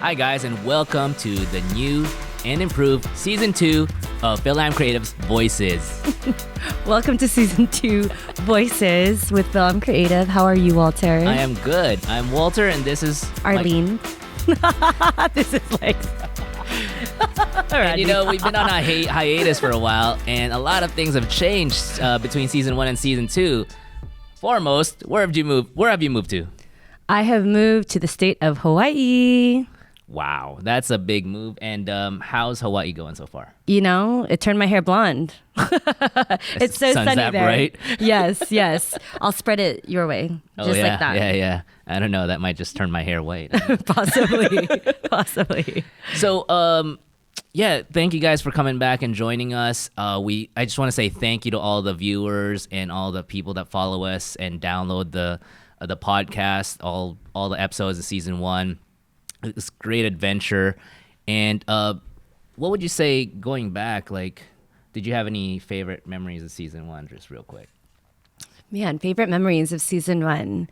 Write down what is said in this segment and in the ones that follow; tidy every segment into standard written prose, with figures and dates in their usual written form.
Hi guys, and welcome to the new and improved Season 2 of Fil-Am Creative's Voices. Welcome to Season 2 Voices with Fil-Am Creative. How are you, Walter? I am good. I'm Walter, and this is... Arlyn. This is like... And we've been on a hiatus for a while, and a lot of things have changed between Season 1 and Season 2. Foremost, where have you moved to? I have moved to the state of Hawaii. Wow, that's a big move. And how's Hawaii going so far? It turned my hair blonde. It's so sunny that there. Bright? Yes. I'll spread it your way, like that. Yeah. I don't know. That might just turn my hair white. Possibly. So, thank you guys for coming back and joining us. I just want to say thank you to all the viewers and all the people that follow us and download the podcast, all the episodes of Season 1. It's a great adventure. And what would you say going back? Like, did you have any favorite memories of Season 1? Just real quick. Man, favorite memories of Season 1.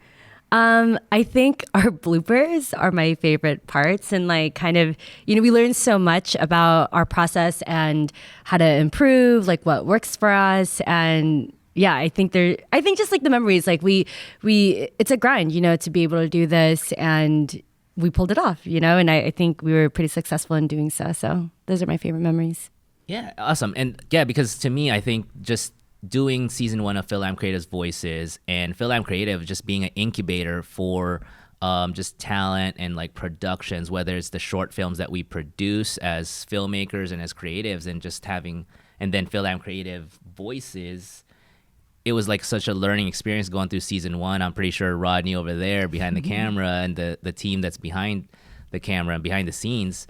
I think our bloopers are my favorite parts, and we learned so much about our process and how to improve, like what works for us. And yeah, I think just like the memories, like we it's a grind, to be able to do this, and we pulled it off, and I think we were pretty successful in doing so. So those are my favorite memories. Yeah, awesome. And yeah, because to me, I think just doing Season 1 of Fil-Am Creative's Voices and Fil-Am Creative just being an incubator for just talent and like productions, whether it's the short films that we produce as filmmakers and as creatives, and just having, and then Fil-Am Creative Voices, it was like such a learning experience going through Season 1. I'm pretty sure Rodney over there behind the camera and the team that's behind the camera and behind the scenes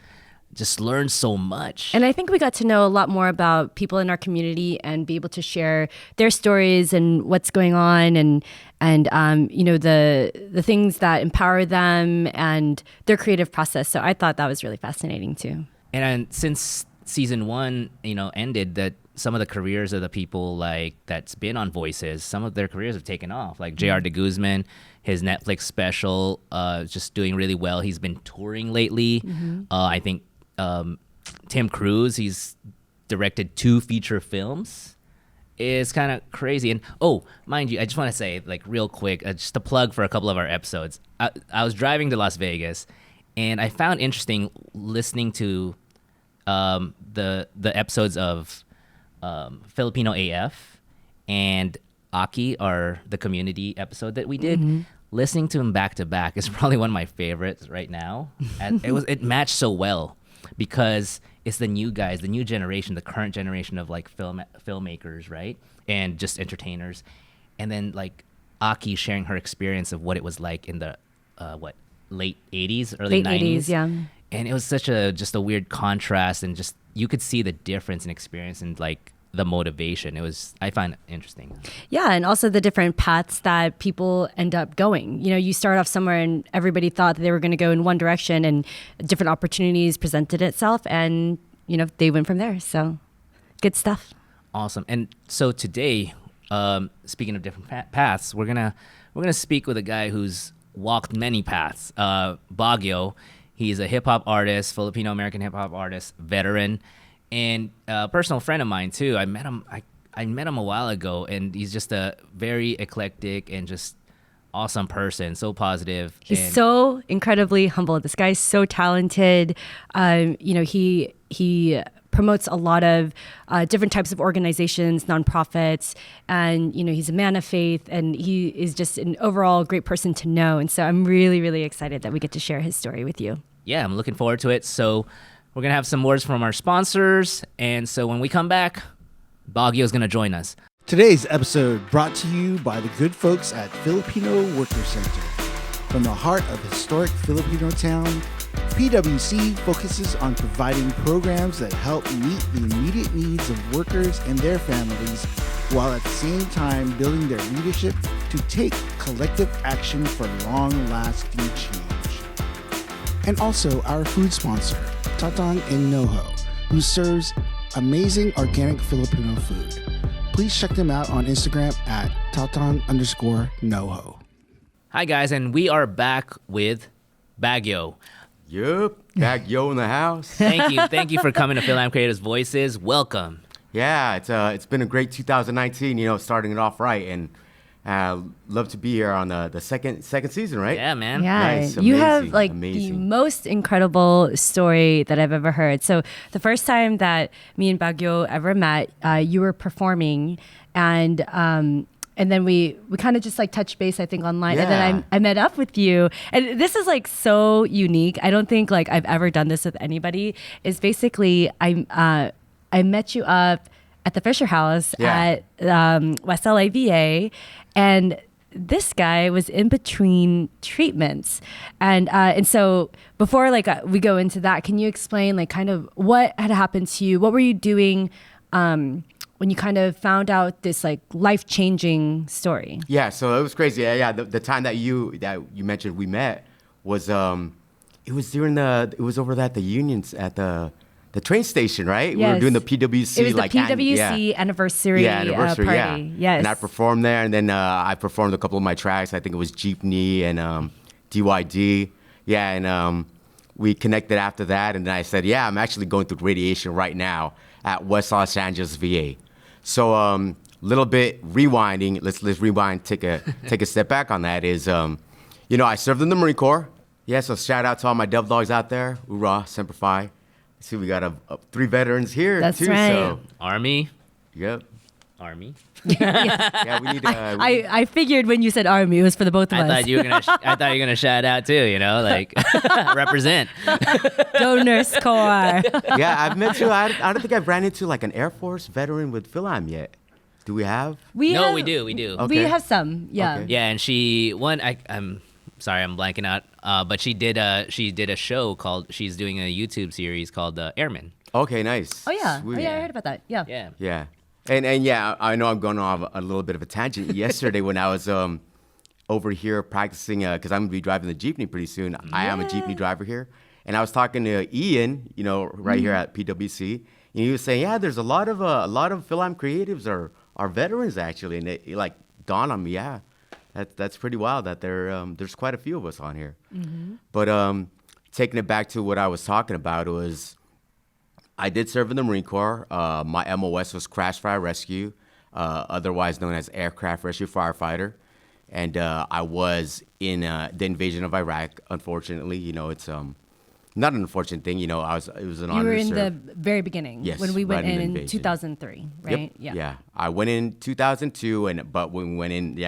just learned so much. And I think we got to know a lot more about people in our community and be able to share their stories and what's going on and the things that empower them and their creative process. So I thought that was really fascinating too. And since Season 1, ended, that some of the careers of the people like that's been on Voices, some of their careers have taken off. Like J.R. De Guzman, his Netflix special, just doing really well. He's been touring lately. I think Tim Cruise, he's directed 2 feature films. It's kind of crazy. And mind you, I just want to say, like, real quick, just a plug for a couple of our episodes. I was driving to Las Vegas, and I found interesting listening to the episodes of Filipino AF and Aki, the community episode that we did. Listening to them back to back is probably one of my favorites right now. It matched so well because it's the new guys, the new generation, the current generation of like filmmakers, right? And just entertainers. And then like Aki sharing her experience of what it was like in the late 80s, early 90s. Yeah. And it was such just a weird contrast, and just you could see the difference in experience and like the motivation. I find it interesting. Yeah, and also the different paths that people end up going. You start off somewhere and everybody thought that they were going to go in one direction, and different opportunities presented itself, and they went from there. So good stuff. Awesome. And so today, speaking of different paths, we're gonna speak with a guy who's walked many paths. BagYo. He's a hip-hop artist, Filipino-American hip-hop artist, veteran, and a personal friend of mine too. I met him a while ago, and he's just a very eclectic and just awesome person, so positive. He's so incredibly humble. This guy's so talented. He promotes a lot of different types of organizations, nonprofits, and he's a man of faith, and he is just an overall great person to know. And so I'm really, really excited that we get to share his story with you. Yeah, I'm looking forward to it. So we're going to have some words from our sponsors. And so when we come back, BagYo is going to join us. Today's episode brought to you by the good folks at Filipino Worker Center. From the heart of historic Filipino town, PWC focuses on providing programs that help meet the immediate needs of workers and their families, while at the same time building their leadership to take collective action for long-lasting change. And also our food sponsor, Tatang and Noho, who serves amazing organic Filipino food. Please check them out on Instagram at Tatang_Noho. Hi guys, and we are back with BagYo. Yup, BagYo in the house. Thank you for coming to Fil-Am Creators Voices. Welcome. Yeah, it's been a great 2019. Starting it off right, and love to be here on the second season, right? Yeah, man. Yeah, Nice, you have amazing, like the amazing. most incredible story that I've ever heard. So the first time that me and BagYo ever met, you were performing, and then we kind of just like touched base, I think, online. And then I met up with you. And this is like so unique. I don't think like I've ever done this with anybody. Is basically I met you up at the Fisher House at West LA VA, and this guy was in between treatments, and so before like we go into that, can you explain like kind of what had happened to you? What were you doing when you kind of found out this like life-changing story? Yeah, so it was crazy. Yeah. The time that you mentioned we met was it was over at the unions at the train station, right? Yes. We were doing the PWC. It was the PWC anniversary party. Yes. And I performed there, and then I performed a couple of my tracks. I think it was Jeepney and DYD. Yeah, and we connected after that, and then I said, yeah, I'm actually going through radiation right now at West Los Angeles VA. So little bit rewinding. Let's rewind. Take a step back on that. Is I served in the Marine Corps. Yeah, so shout out to all my Dev Dogs out there. Hoorah, Semper Fi. See, we got 3 veterans here. That's too. right. So, Army. yep. Army. Yeah, we need. I figured when you said Army, it was for the both of I us. thought you were gonna shout out too. Like represent. Go Nurse Corps. Yeah, I've met you. I don't think I've ran into like an Air Force veteran with Fil-Am yet. Do we have? We We do. We Okay. have some. Yeah. Okay. Yeah, and I'm sorry, I'm blanking out. But she did a show called. She's doing a YouTube series called Airmen. Okay, nice. Oh yeah. Sweet. Oh yeah. I heard about that. Yeah. Yeah. Yeah. And yeah, I know I'm going off a little bit of a tangent. Yesterday when I was over here practicing, because I'm going to be driving the Jeepney pretty soon. I am a Jeepney driver here. And I was talking to Ian, right here at PWC. And he was saying, yeah, there's a lot of Fil-Am creatives are veterans actually. And it like dawned on me, yeah, that's pretty wild that there's quite a few of us on here. Mm-hmm. But taking it back to what I was talking about was, I did serve in the Marine Corps. My MOS was Crash Fire Rescue, otherwise known as Aircraft Rescue Firefighter. And I was in the invasion of Iraq, unfortunately. It's not an unfortunate thing. It was an honor You were to in serve. the very beginning. Yes, When we went right in the in invasion. 2003, right? Yep. Yeah. I went in 2002, but when we went in,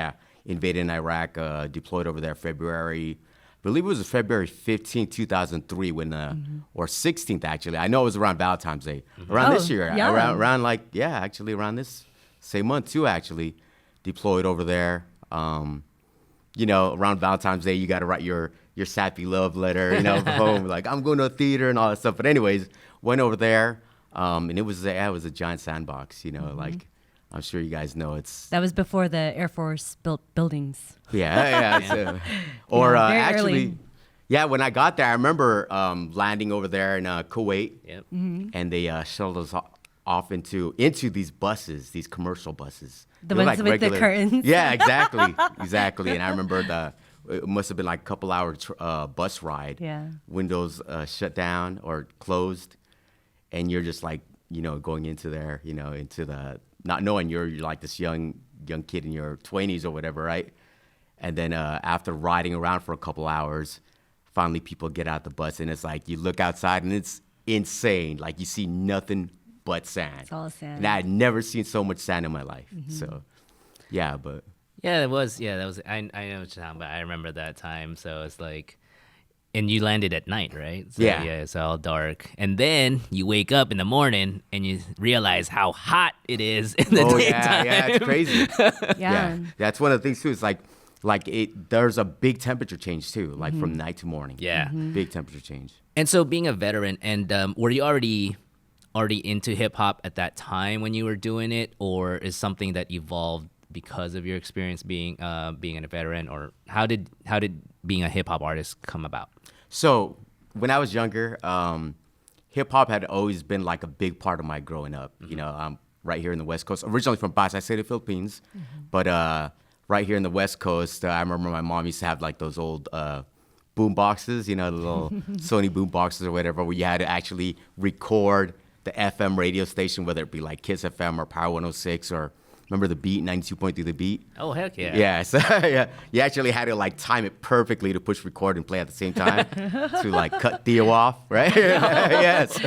invaded in Iraq, deployed over there February. I believe it was February 15th, 2003, or 16th, actually. I know it was around Valentine's Day. Around this year. yeah. Around this same month, too, actually. Deployed over there. Around Valentine's Day, you got to write your sappy love letter, home. Like, I'm going to a theater and all that stuff. But anyways, went over there, and it was a giant sandbox, like, I'm sure you guys know That was before the Air Force built buildings. Yeah. Very actually, early. when I got there, I remember landing over there in Kuwait, Yep. and they shuttled us off into these buses, these commercial buses. The They were ones with the curtains? Yeah, exactly. And I remember it must have been like a couple hour bus ride. Yeah. Windows shut down or closed, and you're just like, going into there, into the, not knowing you're like this young kid in your 20s or whatever, right? And then after riding around for a couple hours, finally people get out the bus, and it's like you look outside and it's insane. Like you see nothing but sand. It's all sand. And I had never seen so much sand in my life. So, yeah, but. Yeah, it was. Yeah, that was. I know what you're talking about. I remember that time. So it's like, and you landed at night, right? So, Yeah. Yeah, it's all dark, and then you wake up in the morning and you realize how hot it is in the daytime. Yeah, it's crazy. Yeah. That's one of the things too. It's like there's a big temperature change too, like from night to morning. Yeah. Big temperature change. And so, being a veteran, and were you already into hip hop at that time when you were doing it, or is something that evolved because of your experience being a veteran, or how did being a hip hop artist come about? So when I was younger, hip hop had always been like a big part of my growing up. I'm right here in the West Coast, originally from Pasay City, Philippines, but right here in the West Coast, I remember my mom used to have like those old boom boxes, the little Sony boom boxes or whatever, where you had to actually record the FM radio station, whether it be like Kiss FM or Power 106 or remember the Beat, 92.3 The Beat? Oh, heck yeah. Yeah, so yeah, you actually had to like time it perfectly to push record and play at the same time to like cut Theo off, right? Yes.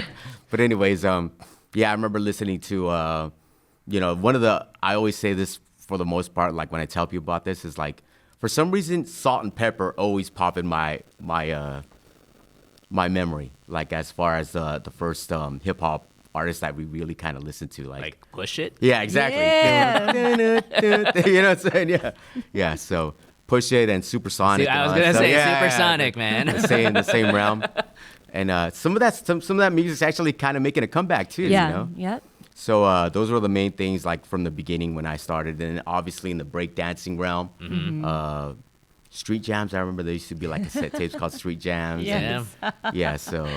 But anyways, I remember listening to, I always say this for the most part, like when I tell people about this, is like, for some reason, Salt and Pepper always pop in my memory, like as far as the first hip hop artist that we really kind of listened to, like Push It. Yeah, exactly. Yeah. You know what I'm saying? Yeah. So Push It and Supersonic. See, I and was all that gonna stuff. say Supersonic, man. The same realm. And some of that music's actually kind of making a comeback too. Yeah. Yep. So those were the main things, like from the beginning when I started, and obviously in the breakdancing realm. Street jams. I remember there used to be like cassette tapes called Street Jams. Yes. Yeah. So.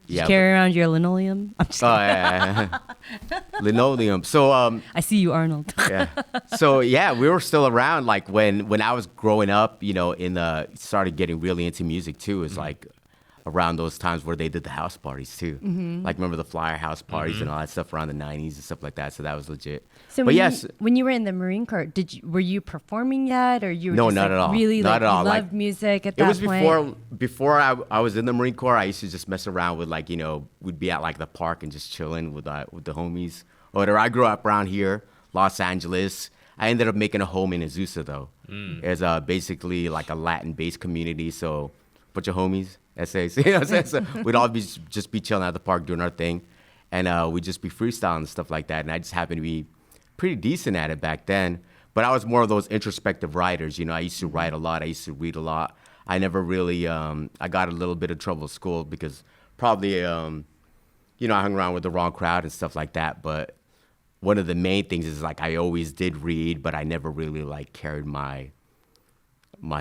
Yeah. Carry around your linoleum. I'm just Linoleum. So I see you, Arnold. yeah. So yeah, we were still around like when I was growing up, started getting really into music too. Is like around those times where they did the house parties too. Like remember the Flyer house parties and all that stuff around the 90s and stuff like that. So that was legit. So but yes, when you were in the Marine Corps, were you performing yet, or you were No, just, not like, at all. really Not like at all. loved Like, music at it that was point? before I was in the Marine Corps. I used to just mess around with like we'd be at like the park and just chilling with the homies or whatever. I grew up around here, Los Angeles. I ended up making a home in Azusa though. It's basically like a Latin-based community, so a bunch of homies, essays. You know what I'm saying? So we'd all just be chilling at the park doing our thing, and we'd just be freestyling and stuff like that. And I just happened to be pretty decent at it back then. But I was more of those introspective writers. I used to write a lot. I used to read a lot. I never really, I got a little bit of trouble at school because probably, I hung around with the wrong crowd and stuff like that. But one of the main things is like I always did read, but I never really like carried my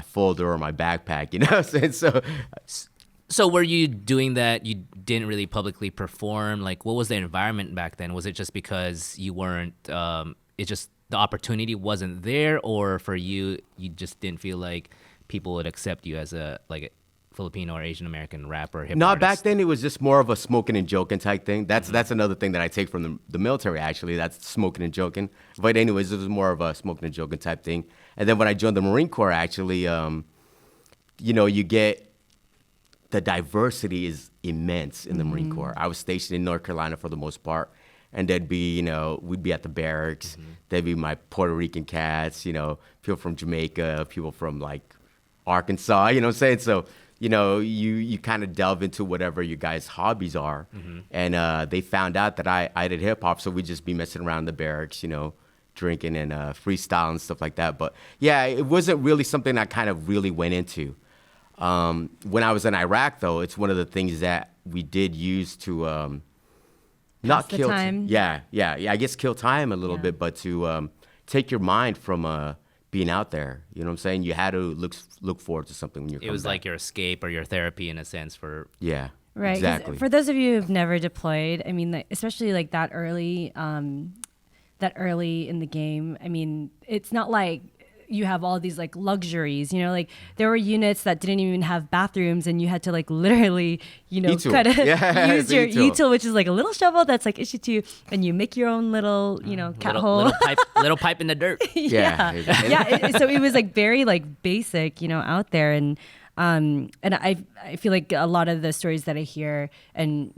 folder or my backpack, you know what I'm saying? So were you doing that? You didn't really publicly perform. Like, what was the environment back then? Was it just because you weren't? It just the opportunity wasn't there, or for you, you just didn't feel like people would accept you as a Filipino or Asian American rapper? Back then it was just more of a smoking and joking type thing. That's another thing that I take from the military. Actually, that's smoking and joking. But anyways, it was more of a smoking and joking type thing. And then when I joined the Marine Corps, actually, you get. The diversity is immense in the Marine Corps. I was stationed in North Carolina for the most part, and there'd be, we'd be at the barracks. There'd be my Puerto Rican cats, people from Jamaica, people from like Arkansas, you know what I'm saying? So, you kind of delve into whatever your guys' hobbies are. And they found out that I did hip hop, so we'd just be messing around in the barracks, drinking and freestyle and stuff like that. But yeah, it wasn't really something I kind of really went into. When I was in Iraq, though, it's one of the things that we did use to not kill time. Yeah. I guess kill time a little bit, but to take your mind from being out there. You know what I'm saying? You had to look forward to something when you're. It was like your escape or your therapy in a sense for. Yeah. Right. Exactly. For those of you who've never deployed, I mean, especially like that early in the game. I mean, it's not like you have all these like luxuries, like there were units that didn't even have bathrooms and you had to like literally, kind of use your e-tool, which is like a little shovel that's like issued to you, and you make your own little, cat hole. Little pipe in the dirt. So it was like very like basic, out there. And I feel like a lot of the stories that I hear, and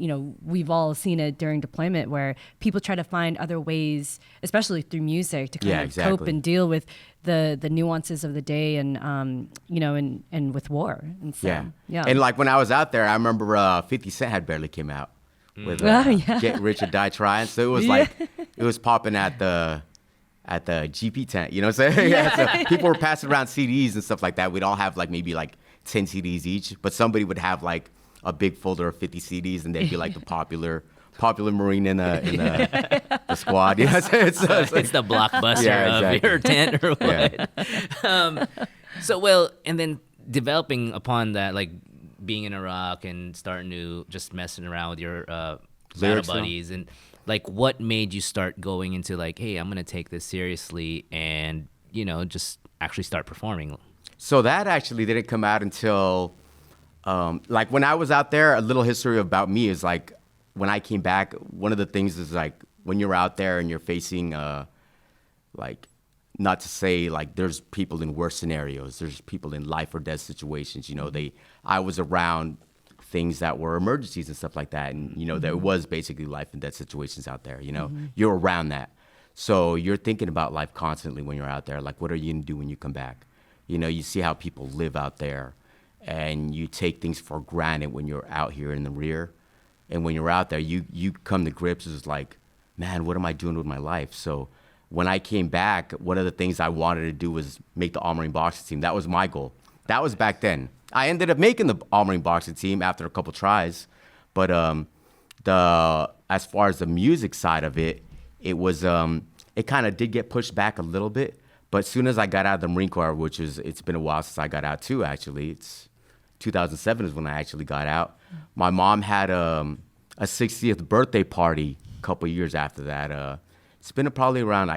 we've all seen it during deployment, where people try to find other ways, especially through music, to kind of cope and deal with the nuances of the day, and and with war. And so, yeah. And like when I was out there, I remember 50 Cent had barely came out with Get Rich or Die Trying. So it was like it was popping at the GP tent. You know what I'm saying? So people were passing around CDs and stuff like that. We'd all have like maybe like 10 CDs each, but somebody would have like a big folder of 50 CDs, and they'd be like the popular Marine in the squad. You know what I'm saying? It's the blockbuster of your tent or what. And then developing upon that, like being in Iraq and starting to just messing around with your battle buddies, and like what made you start going into like, hey, I'm gonna take this seriously and just actually start performing? So that actually didn't come out until, like when I was out there, a little history about me is like, when I came back, one of the things is like, when you're out there and you're facing, like, not to say like there's people in worse scenarios, there's people in life or death situations, you know, I was around things that were emergencies and stuff like that. And, you know, there was basically life and death situations out there, you know, you're around that. So you're thinking about life constantly when you're out there. Like, what are you going to do when you come back? You know, you see how people live out there and you take things for granted when you're out here in the rear. And when you're out there, you come to grips with like, man, what am I doing with my life? So when I came back, one of the things I wanted to do was make the All-Marine boxing team. That was my goal. That was back then. I ended up making the All-Marine boxing team after a couple tries. But as far as the music side of it, it was it kind of did get pushed back a little bit. But as soon as I got out of the Marine Corps, it's been a while since I got out too, actually. It's 2007 is when I actually got out. My mom had a 60th birthday party a couple of years after that. It's been probably around,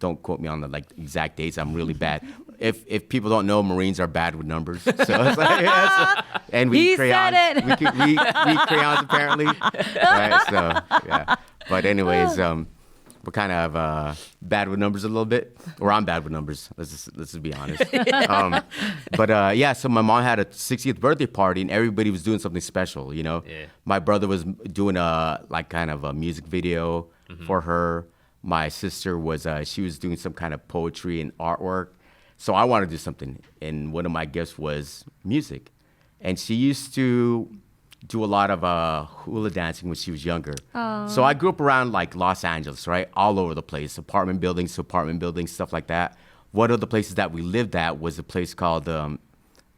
don't quote me on the like exact dates. I'm really bad. If people don't know, Marines are bad with numbers. So it's like, and we He crayons. said it. We crayons apparently. Right, so yeah. But anyways, we're kind of bad with numbers a little bit, or I'm bad with numbers. Let's just be honest. But yeah, so my mom had a 60th birthday party, and everybody was doing something special. You know, my brother was doing kind of a music video for her. My sister was she was doing some kind of poetry and artwork. So I wanted to do something, and one of my gifts was music. And she used to do a lot of hula dancing when she was younger. Aww. So I grew up around like Los Angeles, right? All over the place, apartment buildings, stuff like that. One of the places that we lived at was a place called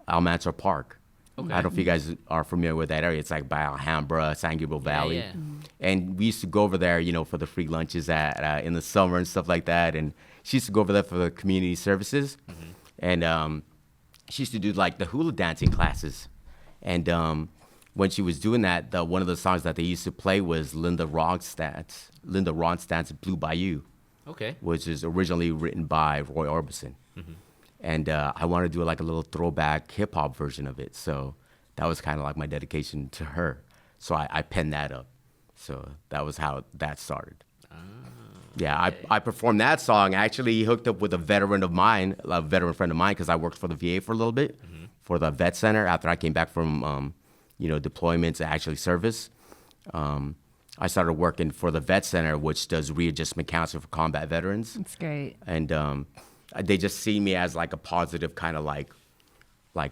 Almanzar Park. Okay. I don't know if you guys are familiar with that area. It's like by Alhambra, San Gabriel Valley. Yeah. And we used to go over there, you know, for the free lunches in the summer and stuff like that. And she used to go over there for the community services. And she used to do like the hula dancing classes. And when she was doing that, one of the songs that they used to play was Linda Ronstadt's Blue Bayou. Okay. Which is originally written by Roy Orbison. And I wanted to do like a little throwback hip hop version of it. So that was kind of like my dedication to her. So I penned that up. So that was how that started. Yeah, okay. I performed that song. I actually hooked up with a veteran friend of mine, because I worked for the VA for a little bit, for the vet center after I came back from, deployments and actually service. I started working for the vet center, which does readjustment counseling for combat veterans. That's great. And they just see me as like a positive kind of like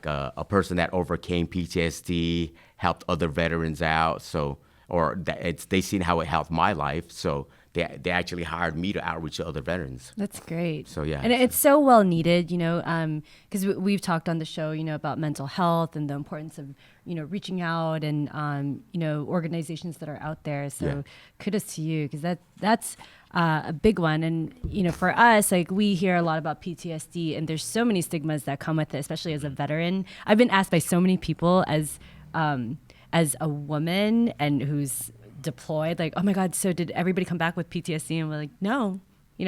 a person that overcame PTSD, helped other veterans out. So, they seen how it helped my life. So they actually hired me to outreach to other veterans. That's great. So yeah, and it's so well needed, because we've talked on the show, about mental health and the importance of reaching out and organizations that are out there. So kudos to you, because that's a big one. And for us, like, we hear a lot about PTSD, and there's so many stigmas that come with it, especially as a veteran. I've been asked by so many people as a woman and who's deployed, like, oh my God, so did everybody come back with PTSD? And we're like, no.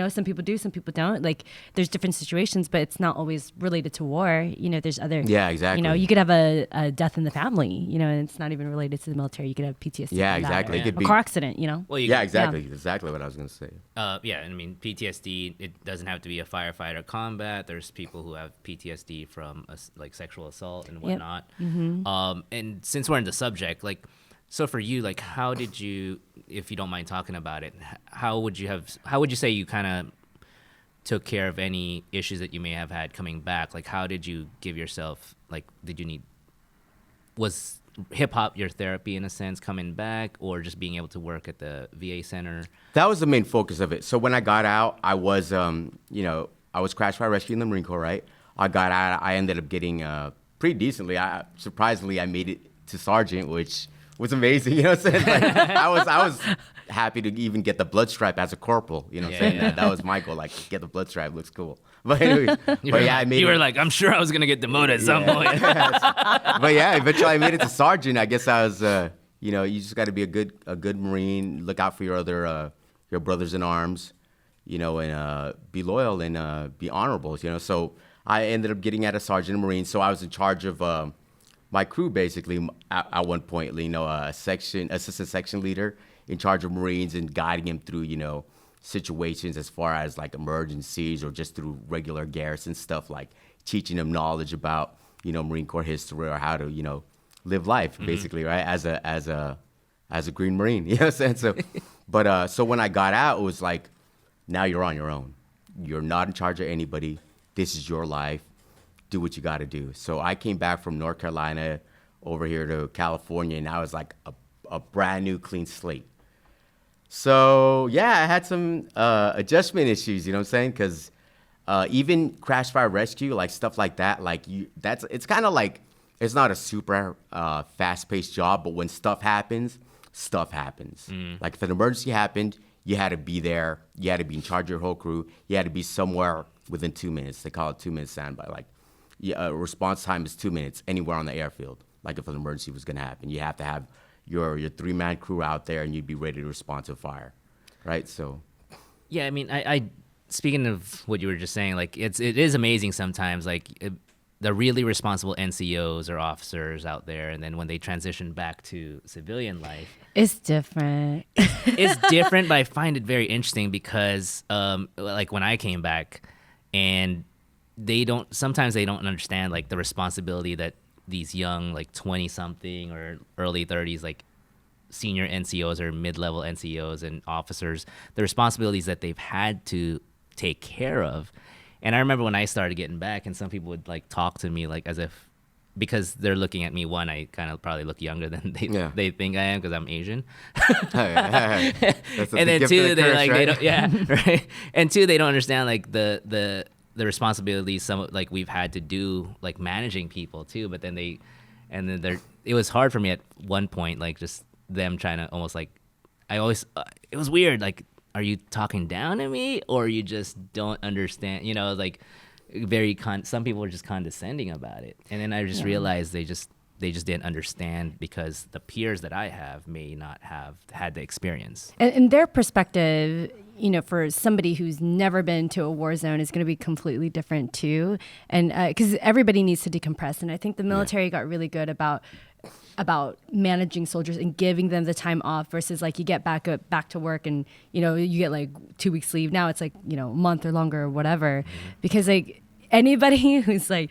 Some people do, some people don't. Like, there's different situations, but it's not always related to war. There's other. Yeah, exactly. You could have a death in the family, and it's not even related to the military. You could have PTSD. Yeah, exactly. It could be a car accident, Well, exactly. Yeah. Exactly what I was going to say. I mean, PTSD, it doesn't have to be a firefighter combat. There's people who have PTSD from like sexual assault and whatnot. Yep. And since we're in the subject, like, so for you, like, how did you, if you don't mind talking about it, how would you say you kind of took care of any issues that you may have had coming back? Like, how did you give yourself, like, was hip hop your therapy in a sense coming back, or just being able to work at the VA center? That was the main focus of it. So when I got out, I was, I was crash fire rescue in the Marine Corps, right? I got out, I ended up getting pretty decently. Surprisingly, I made it to sergeant, which was amazing, you know what I'm saying? Like, I was happy to even get the blood stripe as a corporal, you know what I'm saying? That was my goal, like, get the blood stripe, looks cool. But anyway, you were like, I'm sure I was going to get demoted at some point. But yeah, eventually I made it to sergeant. I guess I was, you just got to be a good Marine, look out for your other, your brothers in arms, and be loyal and be honorable, So I ended up getting at a sergeant of Marines, so I was in charge of my crew basically at one point. You know, assistant section leader in charge of Marines and guiding him through, you know, situations as far as like emergencies or just through regular garrison stuff, like teaching them knowledge about, you know, Marine Corps history or how to, you know, live life basically, right? As a Green Marine, you know what I'm saying? So, but so when I got out, it was like, now you're on your own. You're not in charge of anybody. This is your life. Do what you got to do. So I came back from North Carolina over here to California, and I was like a brand new clean slate. So yeah, I had some adjustment issues, you know what I'm saying? Because even crash fire rescue, like stuff like that, like it's kind of like, it's not a super fast-paced job, but when stuff happens. Like if an emergency happened, you had to be there. You had to be in charge of your whole crew. You had to be somewhere within 2 minutes. They call it 2 minutes standby. Like response time is 2 minutes anywhere on the airfield. Like if an emergency was going to happen, you have to have your 3-man crew out there and you'd be ready to respond to fire, right? So, yeah, I mean, I speaking of what you were just saying, like it is amazing sometimes, like the really responsible NCOs or officers out there, and then when they transition back to civilian life, it's different. It's different, but I find it very interesting because, like when I came back, and sometimes they don't understand like the responsibility that these young, like 20-something or early 30s, like senior NCOs or mid-level NCOs and officers, the responsibilities that they've had to take care of. And I remember when I started getting back, and some people would like talk to me like as if, because they're looking at me, one, I kind of probably look younger than they think I am because I'm Asian. That's and then two, curse, like right? right. And two, they don't understand like the responsibilities some like we've had to do, like managing people too. But then it was hard for me at one point, like just them trying to almost like, it was weird. Like, are you talking down to me, or you just don't understand? You know, like some people were just condescending about it. And then I just realized they just didn't understand because the peers that I have may not have had the experience. And their perspective, you know, for somebody who's never been to a war zone is going to be completely different too. And because everybody needs to decompress. And I think the military got really good about managing soldiers and giving them the time off versus like you get back to work and, you know, you get like 2 weeks leave. Now it's like, you know, a month or longer or whatever. Because like anybody who's like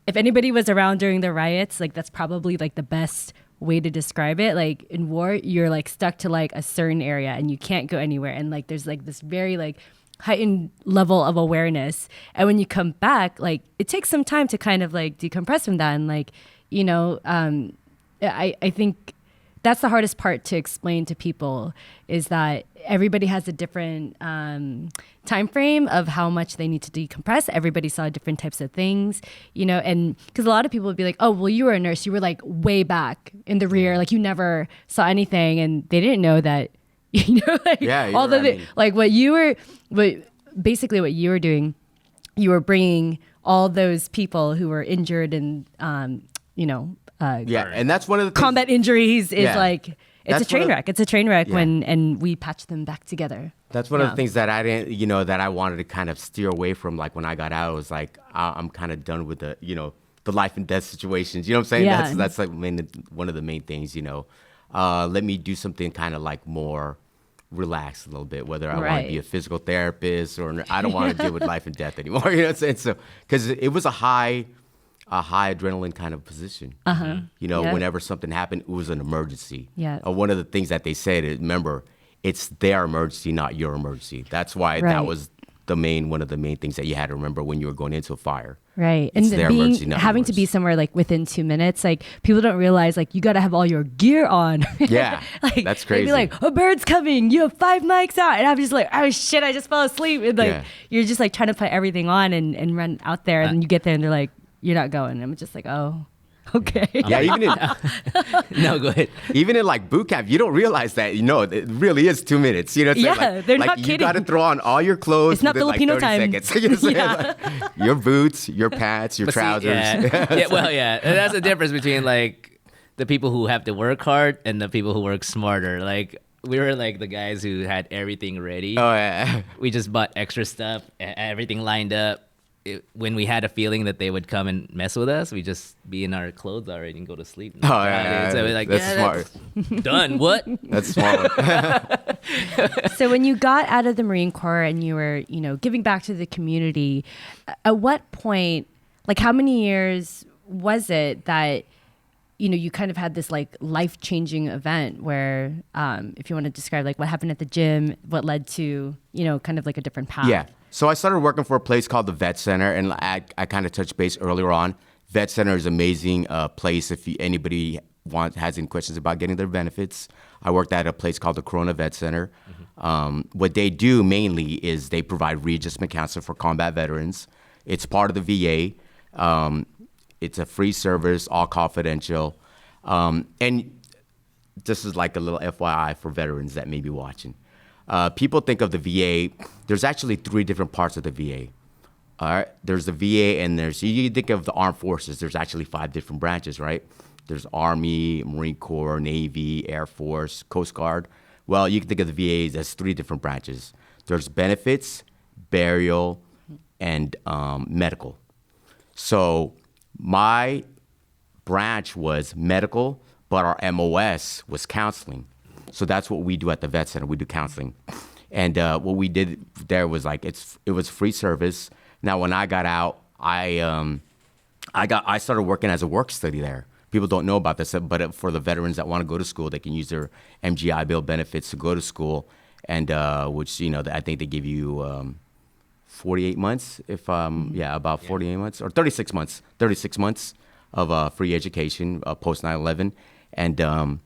if anybody was around during the riots, like that's probably like the best way to describe it. Like in war, you're like stuck to like a certain area and you can't go anywhere. And like there's like this very like heightened level of awareness. And when you come back, like it takes some time to kind of like decompress from that. And like, you know, I think that's the hardest part to explain to people is that everybody has a different time frame of how much they need to decompress. Everybody saw different types of things, you know, and because a lot of people would be like, oh, well, you were a nurse. You were like way back in the rear. Like you never saw anything. And they didn't know that, you know, like like what you were doing, you were bringing all those people who were injured and, you know, and that's one of the combat injuries is like it's a train wreck. It's a train wreck and we patch them back together. That's one of the things that I didn't, you know, that I wanted to kind of steer away from. Like when I got out, it was like I'm kind of done with the, you know, the life and death situations. You know what I'm saying? Yeah. That's like one of the main things. You know, let me do something kind of like more relaxed a little bit. Whether I want to be a physical therapist or I don't want to deal with life and death anymore. You know what I'm saying? So because it was a high adrenaline kind of position. You know, whenever something happened, it was an emergency. One of the things that they said is, remember, it's their emergency, not your emergency. That's why that was one of the main things that you had to remember when you were going into a fire. Right. It's And their emergency, not having yours. to be somewhere like within 2 minutes, like people don't realize like you got to have all your gear on. Yeah. Like, that's crazy. They'd be like, a bird's coming. You have 5 mics out. And I'm just like, oh shit, I just fell asleep. And like, you're just like trying to put everything on and run out there. And you get there and they're like, you're not going. I'm just like, oh, okay. Yeah, even in No, go ahead. even in like boot camp, you don't realize that. You know, it really is 2 minutes. You know, what I'm saying? They're like not you kidding. got to throw on all your clothes. It's not within, Filipino like 30 time. seconds. You know what I'm saying? Like, your boots, your pants, your But see, trousers. yeah. And that's the difference between like the people who have to work hard and the people who work smarter. Like we were like the guys who had everything ready. Oh yeah. We just bought extra stuff, everything lined up. when we had a feeling that they would come and mess with us, we just be in our clothes already and go to sleep. Oh, yeah. So we're like, That's smart. that's done. What? That's smart. So when you got out of the Marine Corps and you were, giving back to the community, at what point, like how many years was it that, you kind of had this like life-changing event where, if you want to describe like what happened at the gym, what led to, kind of like a different path? Yeah. So I started working for a place called the Vet Center, and I kind of touched base earlier on. Vet Center is an amazing place if anybody has any questions about getting their benefits. I worked at a place called the Corona Vet Center. What they do mainly is they provide readjustment counseling for combat veterans. It's part of the VA. It's a free service, all confidential. And this is like a little FYI for veterans that may be watching. People think of the VA, there's actually 3 different parts of the VA. All right, there's the VA and you think of the armed forces, there's actually 5 different branches, right? There's Army, Marine Corps, Navy, Air Force, Coast Guard. Well, you can think of the VA as 3 different branches. There's benefits, burial, and medical. So my branch was medical, but our MOS was counseling. So that's what we do at the Vet Center. We do counseling. And what we did there was like, it was free service. Now, when I got out, I started working as a work study there. People don't know about this, but for the veterans that want to go to school, they can use their MGI Bill benefits to go to school. And which, I think they give you 48 months, about 48 months or 36 months of free education post 9/11. And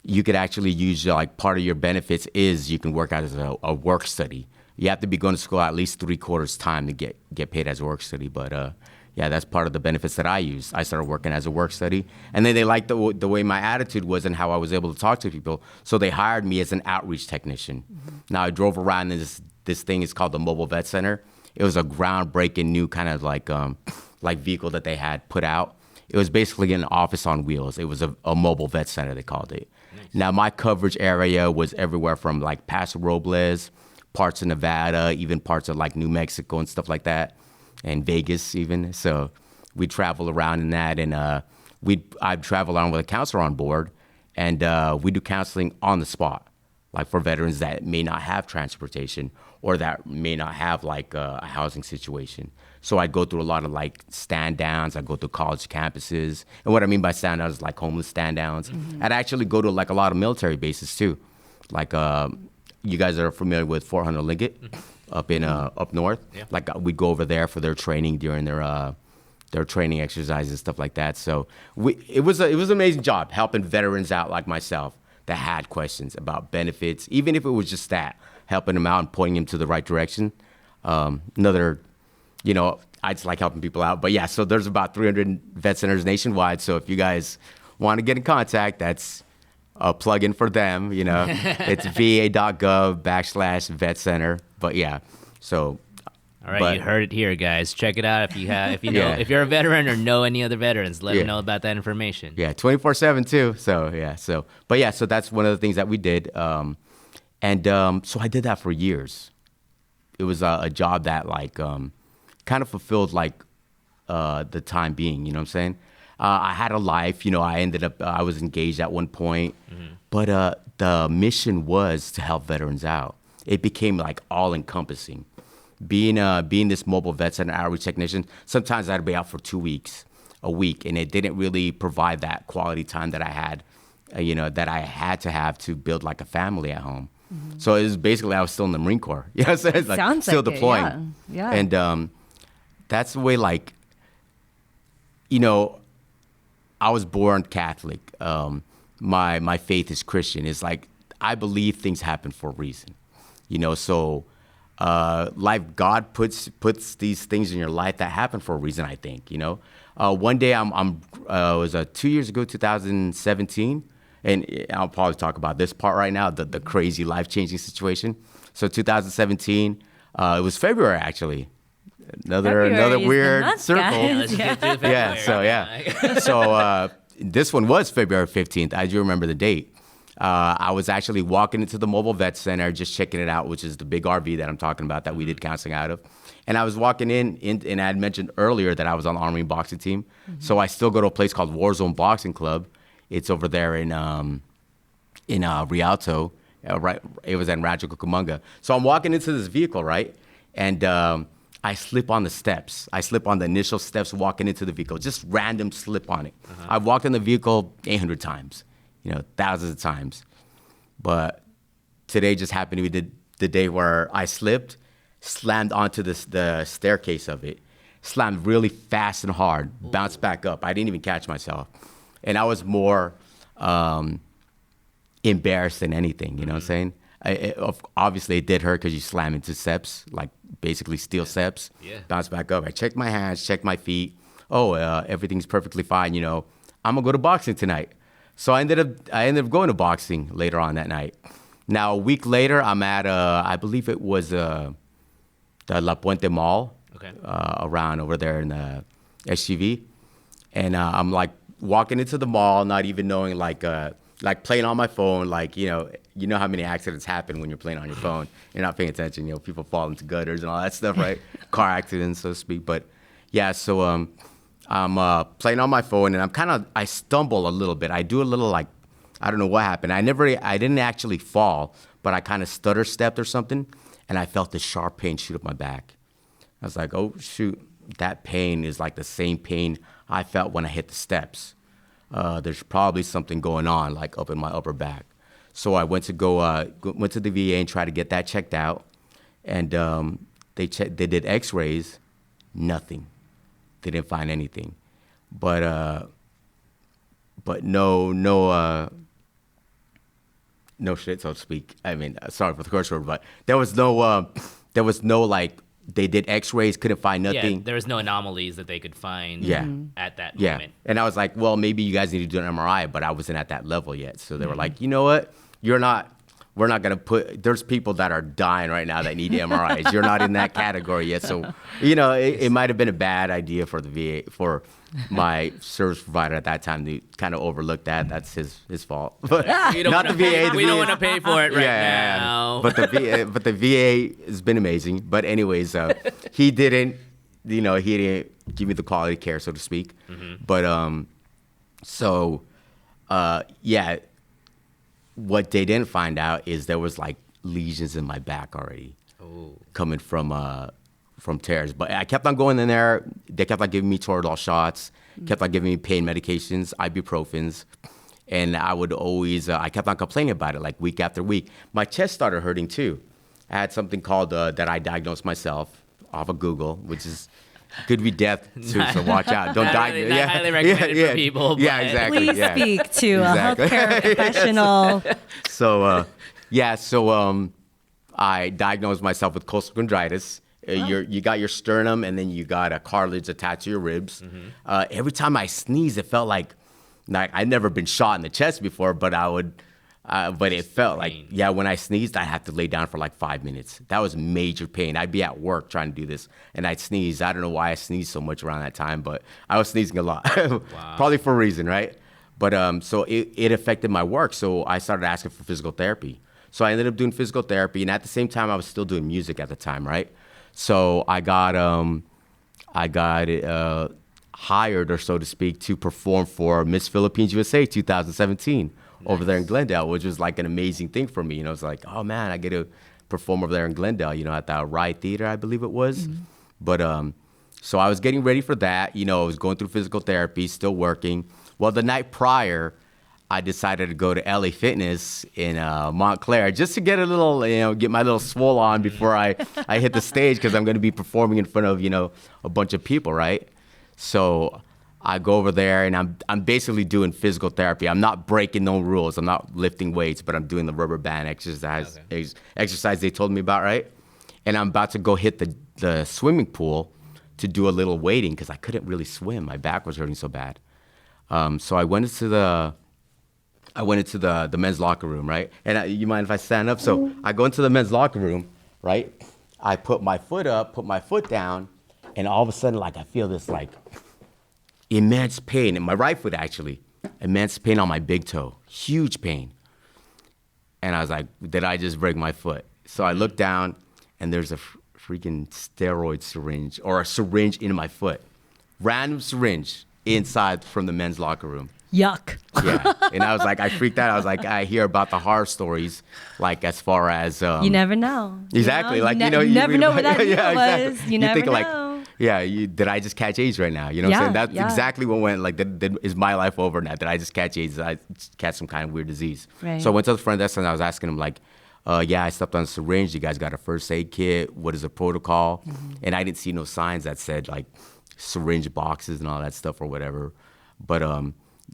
you could actually use like part of your benefits is you can work out as a work study. You have to be going to school at least 3/4 time to get paid as a work study. But that's part of the benefits that I use. I started working as a work study, and then they liked the way my attitude was and how I was able to talk to people. So they hired me as an outreach technician. Now I drove around in this thing is called the Mobile Vet Center. It was a groundbreaking new kind of like vehicle that they had put out. It was basically an office on wheels. It was a mobile vet center, they called it. Nice. Now, my coverage area was everywhere from like Paso Robles, parts of Nevada, even parts of like New Mexico and stuff like that, and Vegas even. So we'd travel around in that, and I'd travel around with a counselor on board, and we do counseling on the spot, like for veterans that may not have transportation or that may not have like a housing situation. So I'd go through a lot of like stand downs. I'd go through college campuses. And what I mean by stand downs is like homeless stand downs. Mm-hmm. I'd actually go to like a lot of military bases too. Like you guys are familiar with 400 Liggett up north. Yeah. Like we'd go over there for their training during their training exercises and stuff like that. So it was an amazing job helping veterans out like myself that had questions about benefits, even if it was just that, helping them out and pointing them to the right direction. I just like helping people out. But yeah, so there's about 300 vet centers nationwide. So if you guys want to get in contact, that's a plug-in for them. It's va.gov/vet center. But yeah, so. All right, you heard it here, guys. Check it out if if you're a veteran or know any other veterans, let them know about that information. Yeah, 24/7 too. So that's one of the things that we did. So I did that for years. It was a job that like kind of fulfilled like the time being, you know what I'm saying? I had a life, I was engaged at one point, but the mission was to help veterans out. It became like all encompassing. Being this mobile vet center outreach technician, sometimes I'd be out for 2 weeks, a week, and it didn't really provide that quality time that I had, that I had to have to build like a family at home. Mm-hmm. So it was basically I was still in the Marine Corps. You know what I'm saying? Like, sounds still like deploying. It, yeah. And that's the way, like, I was born Catholic. My faith is Christian. It's like I believe things happen for a reason. So life, God puts these things in your life that happen for a reason, I think. One day it was 2 years ago, 2017. And I'll probably talk about this part right now, the crazy life-changing situation. So 2017, it was February, actually. Another weird month, circle. Guys. Yeah. So this one was February 15th. I do remember the date. I was actually walking into the mobile vet center, just checking it out, which is the big RV that I'm talking about that we did counseling out of. And I was walking in and I had mentioned earlier that I was on the Army boxing team. So I still go to a place called Warzone Boxing Club. It's over there in Rialto. Right, it was in Rancho Cucamonga. So I'm walking into this vehicle, right? And I slip on the steps. I slip on the initial steps walking into the vehicle, just random slip on it. I've walked in the vehicle 800 times, thousands of times. But today just happened to be the day where I slipped, slammed onto the staircase of it, slammed really fast and hard, bounced back up. I didn't even catch myself. And I was more embarrassed than anything, you know what I'm saying? Obviously, it did hurt because you slam into steps, like basically steel steps. Yeah. Bounce back up. I checked my hands, checked my feet. Everything's perfectly fine. I'm gonna go to boxing tonight. So I ended up going to boxing later on that night. Now a week later, I'm at I believe it was the La Puente Mall, around over there in the SUV, and I'm like walking into the mall, not even knowing like playing on my phone, you know how many accidents happen when you're playing on your phone. You're not paying attention, people fall into gutters and all that stuff, right? Car accidents, so to speak. But yeah, so I'm playing on my phone and I stumble a little bit. I do a little I don't know what happened. I didn't actually fall, but I kind of stutter stepped or something, and I felt this sharp pain shoot up my back. I was like, oh shoot, that pain is like the same pain I felt when I hit the steps. There's probably something going on, like up in my upper back. So I went to the VA and tried to get that checked out, and they did X-rays, nothing. They didn't find anything, but no shit, so to speak. I mean, sorry for the curse word, but there was no they did X-rays, couldn't find nothing. Yeah, there was no anomalies that they could find at that yeah. moment. And I was like, well, maybe you guys need to do an MRI, but I wasn't at that level yet. So they were like, you know what? We're not going to there's people that are dying right now that need MRIs. You're not in that category yet. So, it might have been a bad idea for the VA, for my service provider at that time to kind of overlook that. That's his fault. But not the VA. We don't want to pay for it now. But the VA has been amazing. But anyways, he didn't give me the quality care, so to speak. But what they didn't find out is there was like lesions in my back already coming from tears. But I kept on going in there. They kept on giving me Toradol shots, kept on giving me pain medications, ibuprofens. And I would always, I kept on complaining about it like week after week. My chest started hurting too. I had something called, that I diagnosed myself off of Google, which could be death too, so watch out. Don't diagnose. Not highly recommended for people. Yeah, exactly. Please speak to a healthcare professional. So I diagnosed myself with costochondritis. You got your sternum, and then you got a cartilage attached to your ribs. Every time I sneezed, it felt like I'd never been shot in the chest before, but but it felt like, when I sneezed, I had to lay down for like 5 minutes. That was major pain. I'd be at work trying to do this, and I'd sneeze. I don't know why I sneezed so much around that time, but I was sneezing a lot. Wow. Probably for a reason, right? But so it affected my work, so I started asking for physical therapy. So I ended up doing physical therapy, and at the same time, I was still doing music at the time, right? So I got hired, or so to speak, to perform for Miss Philippines USA 2017 over there in Glendale, which was like an amazing thing for me. It's like, oh man, I get to perform over there in Glendale, at the Riot Theater, I believe it was. But so I was getting ready for that. I was going through physical therapy, still working. Well, the night prior, I decided to go to LA Fitness in Montclair just to get a little, get my little swole on before I hit the stage, because I'm going to be performing in front of, a bunch of people, right? So I go over there, and I'm basically doing physical therapy. I'm not breaking no rules. I'm not lifting weights, but I'm doing the rubber band exercise they told me about, right? And I'm about to go hit the swimming pool to do a little wading, because I couldn't really swim. My back was hurting so bad. So I went into the men's locker room, right? And you mind if I stand up? So I go into the men's locker room, right? I put my foot up, put my foot down, and all of a sudden, I feel this immense pain in my right foot, actually. Immense pain on my big toe, huge pain. And I was like, did I just break my foot? So I looked down, and there's a freaking steroid syringe, or a syringe in my foot. Random syringe inside from the men's locker room. Yuck. Yeah. And I was like, I freaked out. I was like, I hear about the horror stories, like as far as... you never know. Exactly. You like, you never know what that needle was. You never know. Like, did I just catch AIDS right now? You know what I'm saying? That's exactly what went, like, is my life over now? Did I just catch AIDS? Did I catch some kind of weird disease? Right. So I went to the front desk and I was asking him, like, I stepped on a syringe. You guys got a first aid kit? What is the protocol? Mm-hmm. And I didn't see no signs that said, like, syringe boxes and all that stuff or whatever. But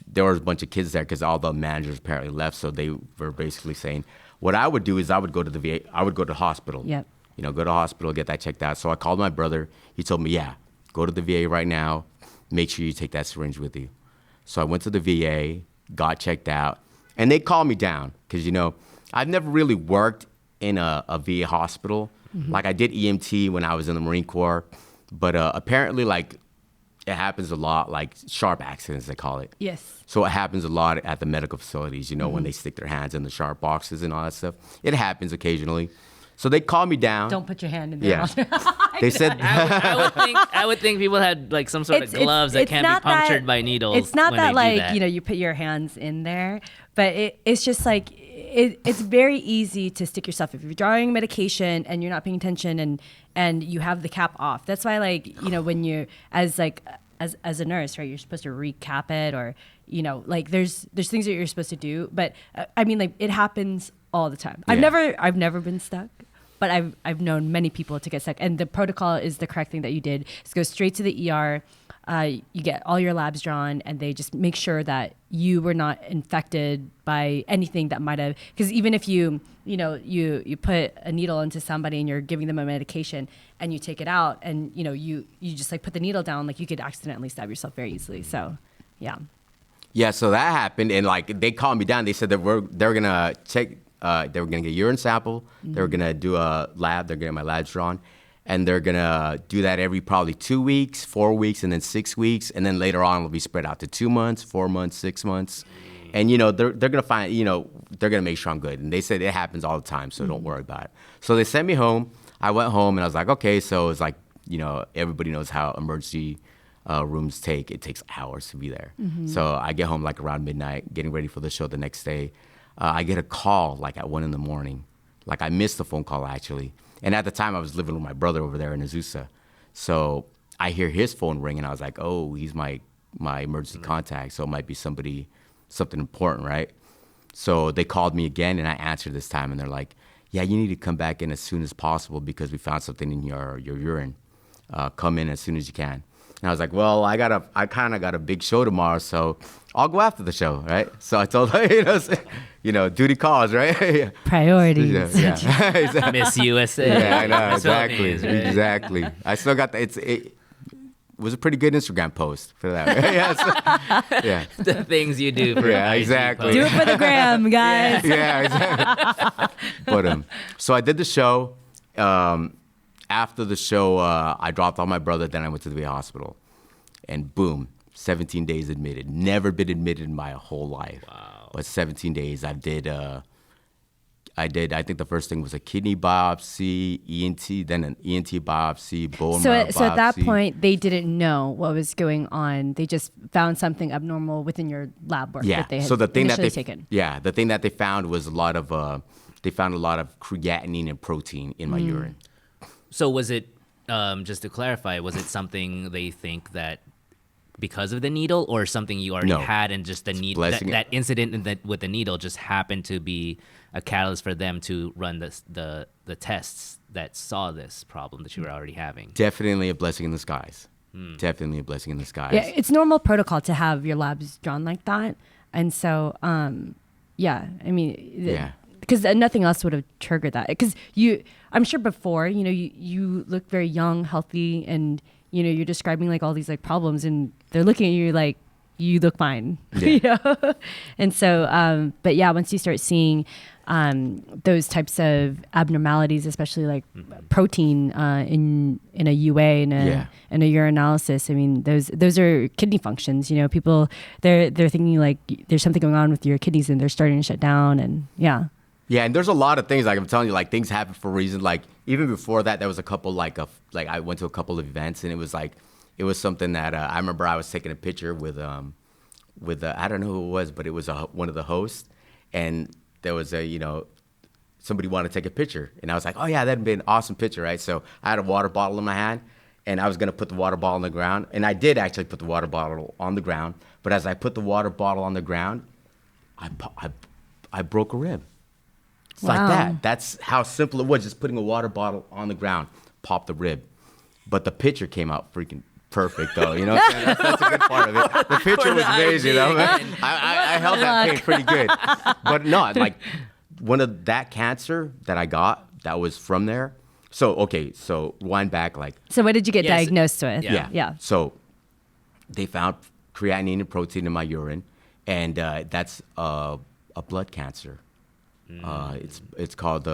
there was a bunch of kids there because all the managers apparently left. So they were basically saying, what I would do is I would go to the VA. I would go to the hospital. Yep. Go to the hospital, get that checked out. So I called my brother. He told me, go to the VA right now. Make sure you take that syringe with you. So I went to the VA, got checked out. And they calmed me down because, I've never really worked in a VA hospital. Mm-hmm. Like I did EMT when I was in the Marine Corps. But apparently, like, it happens a lot, like sharp accidents, they call it. Yes. So it happens a lot at the medical facilities, when they stick their hands in the sharp boxes and all that stuff. It happens occasionally. So they calmed me down. Don't put your hand in there. Yeah. They said... I would think people had, like, some sort of gloves that can't be punctured by needles. It's not when that, they like, do that. you put your hands in there. But it's just, like, it's very easy to stick yourself. If you're drawing medication and you're not paying attention and you have the cap off. That's why, like, when you're as a nurse, right, you're supposed to recap it or, like there's things that you're supposed to do. But I mean, like, it happens all the time. Yeah. I've never been stuck, but I've known many people to get stuck. And the protocol is the correct thing that you did. Is go straight to the ER. You get all your labs drawn, and they just make sure that you were not infected by anything that might have. Because even if you put a needle into somebody and you're giving them a medication, and you take it out, and you just like put the needle down, like you could accidentally stab yourself very easily. So, yeah. Yeah. So that happened, and like they calmed me down. They said that they're gonna check. They were gonna get a urine sample. Mm-hmm. They were gonna do a lab. They're getting my labs drawn. And they're going to do that every probably 2 weeks, 4 weeks, and then 6 weeks. And then later on, it'll be spread out to 2 months, 4 months, 6 months. And, they're going to find, they're going to make sure I'm good. And they said it happens all the time, so don't worry about it. So they sent me home. I went home, and I was like, okay. So it's like, everybody knows how emergency rooms take. It takes hours to be there. Mm-hmm. So I get home like around midnight, getting ready for the show the next day. I get a call like at 1 a.m. Like I missed the phone call, actually. And at the time, I was living with my brother over there in Azusa. So I hear his phone ring, and I was like, oh, he's my emergency contact, so it might be something important, right? So they called me again, and I answered this time, and they're like, yeah, you need to come back in as soon as possible because we found something in your urine. Come in as soon as you can. And I was like, well, I kind of got a big show tomorrow, so I'll go after the show, right? So I told her, duty calls, right? Priorities. Yeah. Miss USA. Yeah, I know, Philippines, right? exactly. I still got it was a pretty good Instagram post for that. Right? Yeah. The things you do for exactly. Do it for the gram, guys. Yeah, exactly. But so I did the show. After the show, I dropped off my brother. Then I went to the VA hospital, and boom, 17 days admitted. Never been admitted in my whole life. Wow. But 17 days. I think the first thing was a kidney biopsy, ENT, then an ENT biopsy, bone marrow biopsy. So at that point, they didn't know what was going on. They just found something abnormal within your lab work that they had initially taken. Yeah, the thing that they found was they found a lot of creatinine and protein in my urine. So was it, just to clarify, was it something they think that because of the needle or something you already had and just the needle, that incident with the needle just happened to be a catalyst for them to run the tests that saw this problem that you were already having? Definitely a blessing in disguise. Definitely a blessing in disguise. Yeah, it's normal protocol to have your labs drawn like that. And so, because nothing else would have triggered that. Because I'm sure before, you look very young, healthy, and, you're describing like all these like problems, and they're looking at you like, you look fine. Yeah. And so, but yeah, once you start seeing those types of abnormalities, especially like protein in a UA and a urinalysis, I mean, those are kidney functions. People they're thinking like there's something going on with your kidneys and they're starting to shut down, and yeah. Yeah, and there's a lot of things, like I'm telling you, like things happen for a reason. Like even before that, there was a couple like I went to a couple of events, and it was something that I remember I was taking a picture with I don't know who it was, but it was one of the hosts, and there was somebody wanted to take a picture, and I was like, oh yeah, that'd be an awesome picture, right? So I had a water bottle in my hand, and I was gonna put the water bottle on the ground, and I did actually put the water bottle on the ground, but as I put the water bottle on the ground, I broke a rib. It's like that. That's how simple it was, just putting a water bottle on the ground, popped the rib. But the picture came out freaking perfect, though. You know what I'm saying? That's a good part of it. The picture was amazing. I held that pain pretty good. But no, like one of that cancer that I got, that was from there. So rewind back like. So what did you get diagnosed with? Yeah. So they found creatinine and protein in my urine, and that's a blood cancer. It's called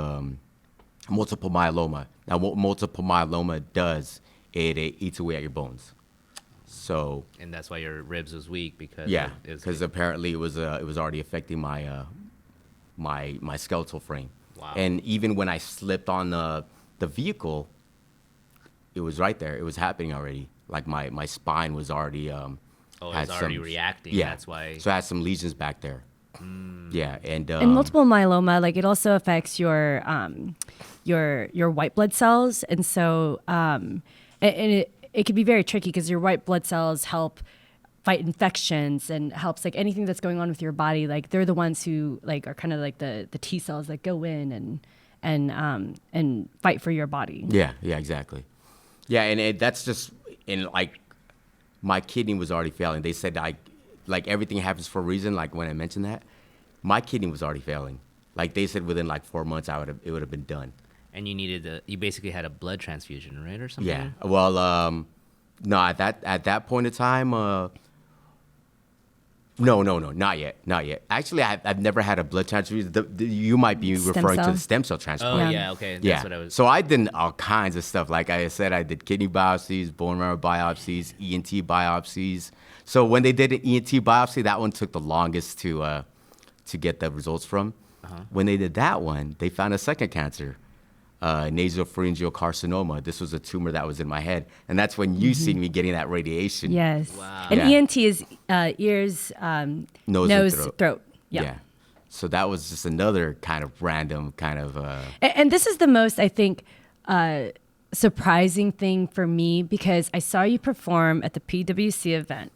multiple myeloma. Now, what multiple myeloma does, it eats away at your bones. So. And that's why your ribs was weak because. Yeah, because apparently it was already affecting my my skeletal frame. Wow. And even when I slipped on the vehicle, it was right there. It was happening already. Like my spine was already. It was already reacting. Yeah. That's why. So I had some lesions back there. Yeah, and multiple myeloma, like it also affects your white blood cells, and so and it can be very tricky because your white blood cells help fight infections and helps like anything that's going on with your body. Like they're the ones who like are kind of like the T cells that go in and fight for your body. Yeah, exactly. Yeah, and that's just like my kidney was already failing. They said like everything happens for a reason. Like when I mentioned that, my kidney was already failing. Like they said, within like 4 months, it would have been done. And you basically had a blood transfusion, right, or something? Yeah. Well, no, at that point in time, no, not yet. Actually, I've never had a blood transfusion. You might be referring to the stem cell transplant. Oh yeah, okay. That's what I was. So I did all kinds of stuff. Like I said, I did kidney biopsies, bone marrow biopsies, ENT biopsies. So when they did an ENT biopsy, that one took the longest to get the results from. When they did that one, they found a second cancer, nasopharyngeal carcinoma. This was a tumor that was in my head, and that's when you seen me getting that radiation. Yes. Wow. And ENT is ears, nose, throat. Yeah. So that was just another kind of random kind of. And this is the most, I think, surprising thing for me, because I saw you perform at the PWC event.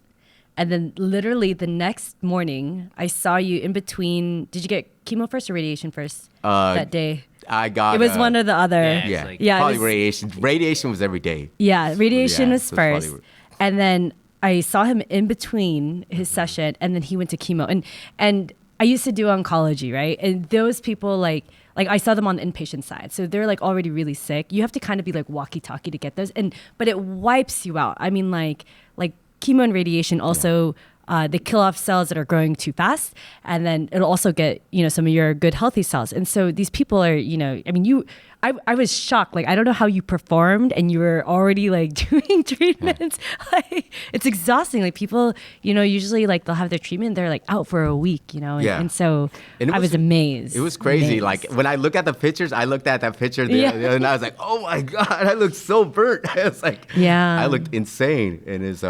And then literally the next morning, I saw you in between. Did you get chemo first or radiation first that day? I got. It was one or the other. Yeah, probably radiation. Radiation was every day. Yeah, radiation was first. And then I saw him in between his session, and then he went to chemo. And I used to do oncology, right? And those people like I saw them on the inpatient side. So they're like already really sick. You have to kind of be like walkie-talkie to get those. But it wipes you out. I mean, like chemo and radiation also, they kill off cells that are growing too fast, and then it'll also get, some of your good healthy cells. And so these people are, I was shocked. Like, I don't know how you performed and you were already like doing treatments. Like, it's exhausting. Like people, usually like they'll have their treatment, they're like out for a week, and so I was amazed. It was crazy. Like when I look at the pictures, I looked at that picture the other day, and I was like, oh my God, I look so burnt. I was like, I looked insane. And it's,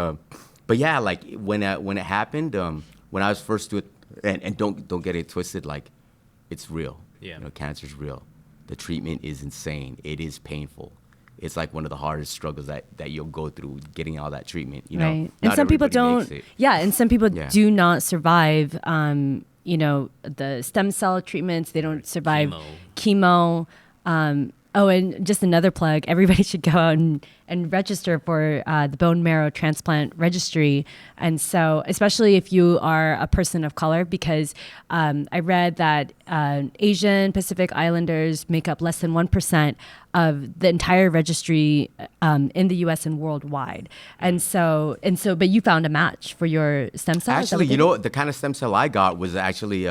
but yeah, like when it happened, when I was first to it, and don't get it twisted, like it's real. Yeah. Cancer's real. The treatment is insane. It is painful. It's like one of the hardest struggles that you'll go through, getting all that treatment. Right. And some people don't. Yeah, and some people do not survive. The stem cell treatments. They don't survive chemo. And just another plug, everybody should go out and register for the bone marrow transplant registry. And so, especially if you are a person of color, because I read that Asian Pacific Islanders make up less than 1% of the entire registry in the U.S. and worldwide. And so, but you found a match for your stem cell? Actually, the kind of stem cell I got was actually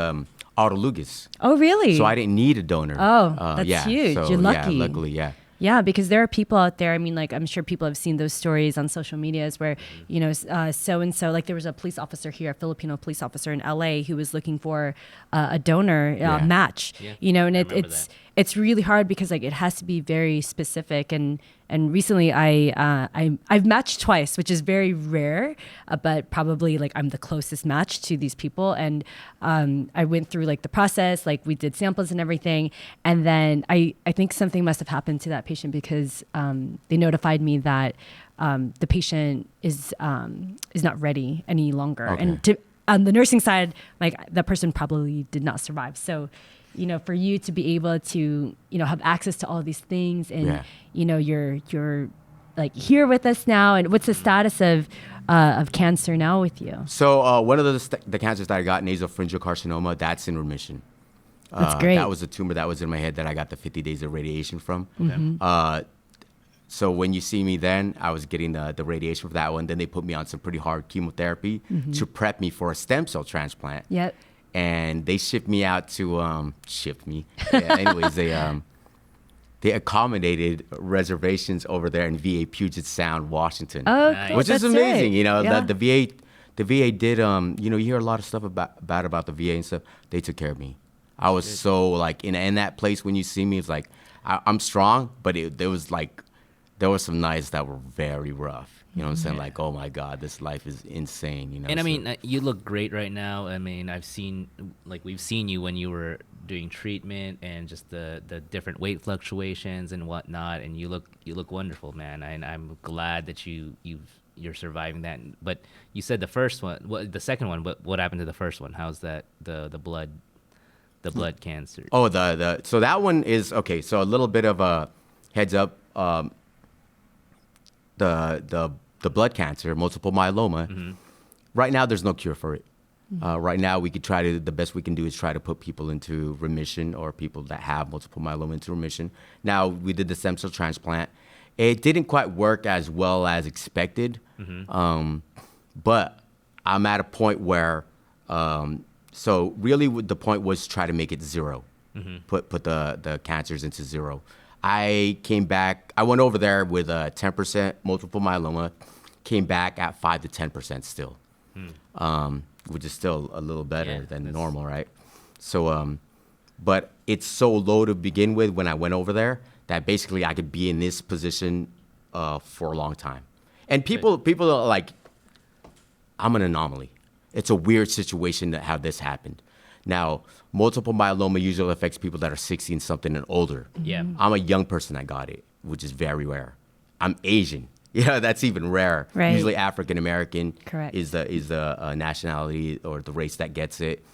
autologous. Oh, really? So I didn't need a donor. Oh, that's huge. So, you're lucky. Yeah, luckily, yeah. Yeah, because there are people out there. I mean, like, I'm sure people have seen those stories on social medias where, you know, so and so, like there was a police officer here, a Filipino police officer in LA who was looking for a donor match, you know, and it's really hard because like it has to be very specific. And recently I've matched twice, which is very rare, but probably like I'm the closest match to these people. And I went through like the process, like we did samples and everything. And then I think something must have happened to that patient because they notified me that the patient is not ready any longer. Okay. And on the nursing side, like that person probably did not survive. So, you know, for you to be able to, you know, have access to all these things and, you know, you're like here with us now. And what's the status of cancer now with you? So one of the cancers that I got, nasopharyngeal carcinoma, that's in remission. That's great. That was a tumor that was in my head that I got the 50 days of radiation from. Mm-hmm. So when you see me then, I was getting the radiation for that one. Then they put me on some pretty hard chemotherapy to prep me for a stem cell transplant. Yep. And they shipped me out to anyways, they accommodated reservations over there in VA Puget Sound, Washington. Oh, nice. Which is amazing. Right. You know, the VA did you know, you hear a lot of stuff about the VA and stuff. They took care of me. I was so like in that place when you see me, it's like I'm strong, but there was some nights that were very rough. You know what I'm saying? Like, oh my God, this life is insane. You know. And I mean, you look great right now. I mean, we've seen you when you were doing treatment and just the different weight fluctuations and whatnot. And you look wonderful, man. And I'm glad that you're surviving that. But you said the first one, the second one. What happened to the first one? How's that? The blood cancer. Oh, so that one is okay. So a little bit of a heads up. The blood cancer, multiple myeloma, right now there's no cure for it. Right now the best we can do is try to put people into remission or people that have multiple myeloma into remission. Now we did the stem cell transplant. It didn't quite work as well as expected, but I'm at a point where, so really the point was try to make it zero, put the cancers into zero. I went over there with 10% multiple myeloma, came back at 5 to 10% still, which is still a little better than normal, right? So, but it's so low to begin with when I went over there that basically I could be in this position for a long time. And people are like, I'm an anomaly. It's a weird situation to have this happened. Now, multiple myeloma usually affects people that are 60 and something and older. Yeah. I'm a young person that got it, which is very rare. I'm Asian. Yeah, that's even rare. Right. Usually African American Correct. is the nationality or the race that gets it.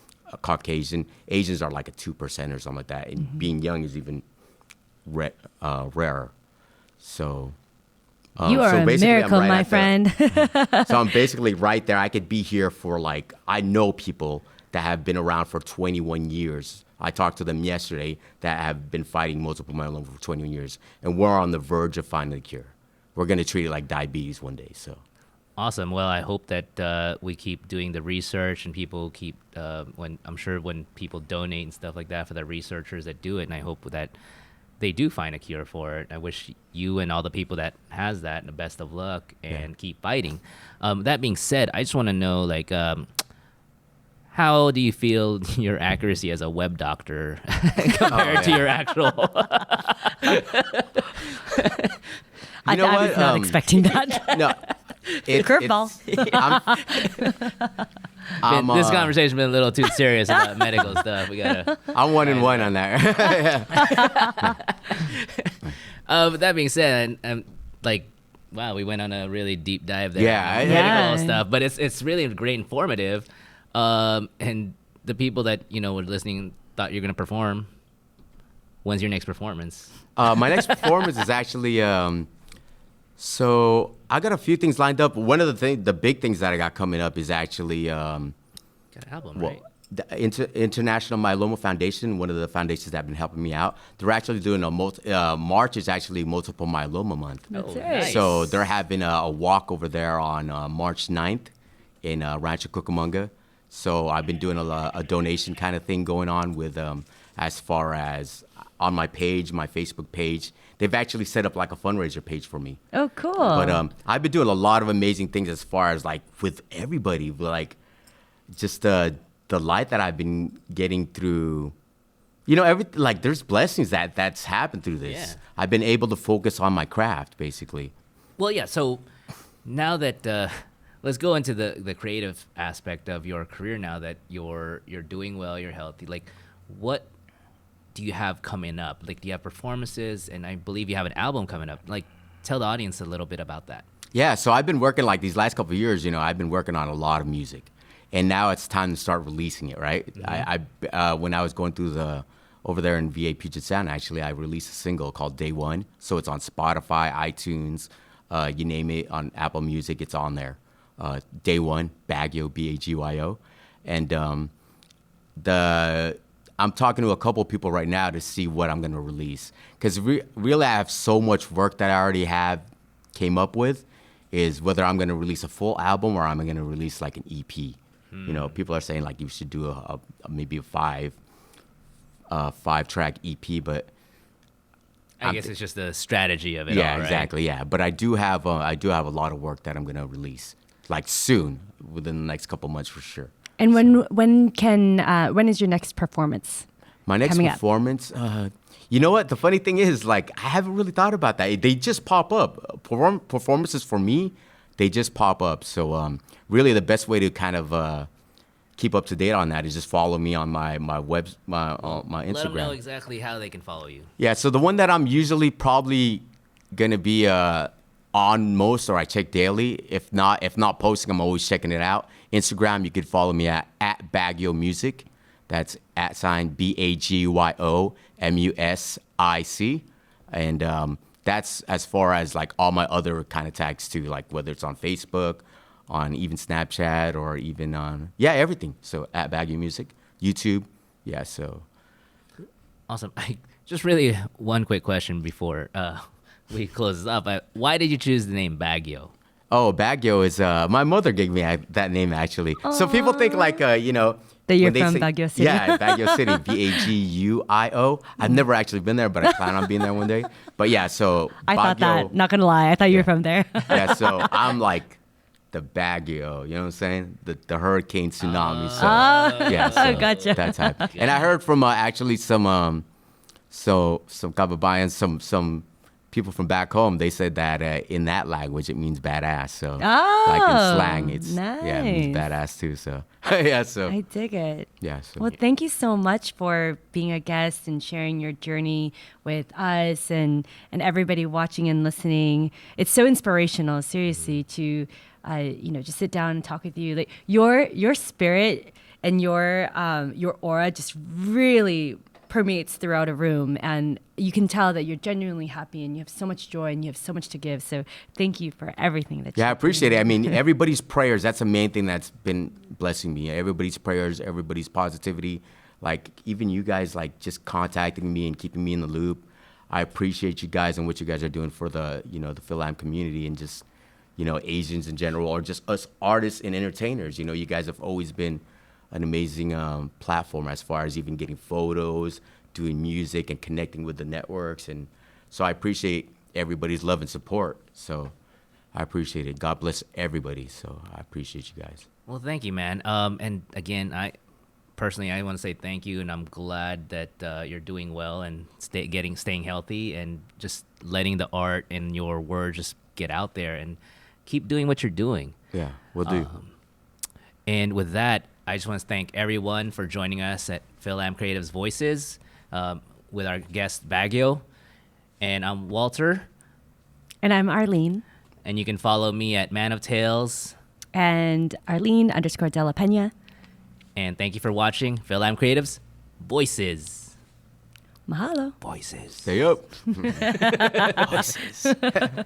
Caucasian. Asians are like a 2% or something like that. And being young is even rarer. So you are a miracle, my friend. So I'm basically right there. I could be here for I know people that have been around for 21 years. I talked to them yesterday that have been fighting multiple myeloma for 21 years. And we're on the verge of finding a cure. We're going to treat it like diabetes one day. So awesome. Well, I hope that we keep doing the research and people keep, when people donate and stuff like that for the researchers that do it, and I hope that they do find a cure for it. I wish you and all the people that has that the best of luck and keep fighting. That being said, I just want to know, how do you feel your accuracy as a web doctor compared to your actual? I was not expecting that. No. Curveball. This conversation's been a little too serious about medical stuff. I'm 1-1 on that. But that being said, I'm wow, we went on a really deep dive there. Yeah. Medical stuff, but it's really great, informative. And the people that were listening thought you're gonna perform. When's your next performance? My next performance is actually so I got a few things lined up. One of the big things that I got coming up is actually got an album, right? The International Myeloma Foundation, one of the foundations that have been helping me out. They're actually doing March is actually Multiple Myeloma Month. That's right. Nice. So they're having a walk over there on March 9th in Rancho Cucamonga So I've been doing a donation kind of thing going on with, as far as on my page, my Facebook page. They've actually set up like a fundraiser page for me. Oh, cool. But I've been doing a lot of amazing things as far as like with everybody, like just the light that I've been getting through. You know, like there's blessings that's happened through this. Yeah. I've been able to focus on my craft, basically. Well, yeah. So now that let's go into the creative aspect of your career. Now that you're doing well, you're healthy. Like, what do you have coming up? Like, do you have performances? And I believe you have an album coming up. Like, tell the audience a little bit about that. Yeah, so I've been working like these last couple of years. You know, I've been working on a lot of music, and now it's time to start releasing it. Right? Mm-hmm. I when I was going through over there in VA Puget Sound, actually, I released a single called Day One. So it's on Spotify, iTunes, you name it, on Apple Music, it's on there. Day One, BagYo, BagYo, and I'm talking to a couple of people right now to see what I'm going to release. Because really, I have so much work that I already came up with, is whether I'm going to release a full album or I'm going to release like an EP. You know, people are saying like you should do maybe a five-track EP, but I guess it's just the strategy of it. yeah, all, right? exactly, yeah. But I do have a lot of work that I'm going to release like soon, within the next couple months for sure. And when is your next performance? My next coming up? performance, you know what? The funny thing is, like, I haven't really thought about that. They just pop up. Performances for me, they just pop up. So really, the best way to kind of keep up to date on that is just follow me on my Instagram. Let them know exactly how they can follow you. Yeah. So the one that I'm usually probably gonna be on most, or I check daily. If not posting, I'm always checking it out. Instagram, you could follow me at BagYo Music. That's @BagYo MUSIC. And that's as far as like all my other kind of tags too, like whether it's on Facebook, on even Snapchat, or even on, everything. So @BagYo Music, YouTube. Yeah, so. Awesome. Just really one quick question before we close this up. Why did you choose the name BagYo? Oh, BagYo is my mother gave me that name actually. So people think like you know That you're when they from say- Baguio City. Yeah, Baguio City, BAGUIO. I've never actually been there, but I plan on being there one day. But yeah, so I thought Baguio- that. Not gonna lie, I thought you were from there. Yeah, so I'm like the Baguio, you know what I'm saying? The hurricane tsunami. So yeah, so Gotcha. that type. And I heard from actually some Kababayans, some people from back home, they said that in that language it means badass. So like in slang, it's it means nice. badass too. So yeah, so I dig it. yeah. So Well, thank you so much for being a guest and sharing your journey with us and everybody watching and listening. It's so inspirational, seriously, to just sit down and talk with you. Like your spirit and your aura just really permeates throughout a room, and you can tell that you're genuinely happy and you have so much joy and you have so much to give. So thank you for everything that yeah, I you're appreciate it. doing. I mean, everybody's prayers, that's the main thing that's been blessing me. Everybody's prayers, everybody's positivity. Like, even you guys, like, just contacting me and keeping me in the loop. I appreciate you guys and what you guys are doing for the Fil-Am community and just, Asians in general, or just us artists and entertainers. You guys have always been an amazing platform as far as even getting photos, doing music, and connecting with the networks. And so I appreciate everybody's love and support. So I appreciate it. God bless everybody. So I appreciate you guys. Well, thank you, man. And again, I want to say thank you, and I'm glad that you're doing well and staying healthy, and just letting the art and your word just get out there, and keep doing what you're doing. Yeah, we'll do. And with that, I just want to thank everyone for joining us at Fil-Am Creative's Voices with our guest BagYo. And I'm Walter. And I'm Arlene. And you can follow me at Man of Tales. And Arlene_Dela Pena. And thank you for watching Fil-Am Creative's Voices. Mahalo. Voices. Stay up. Voices.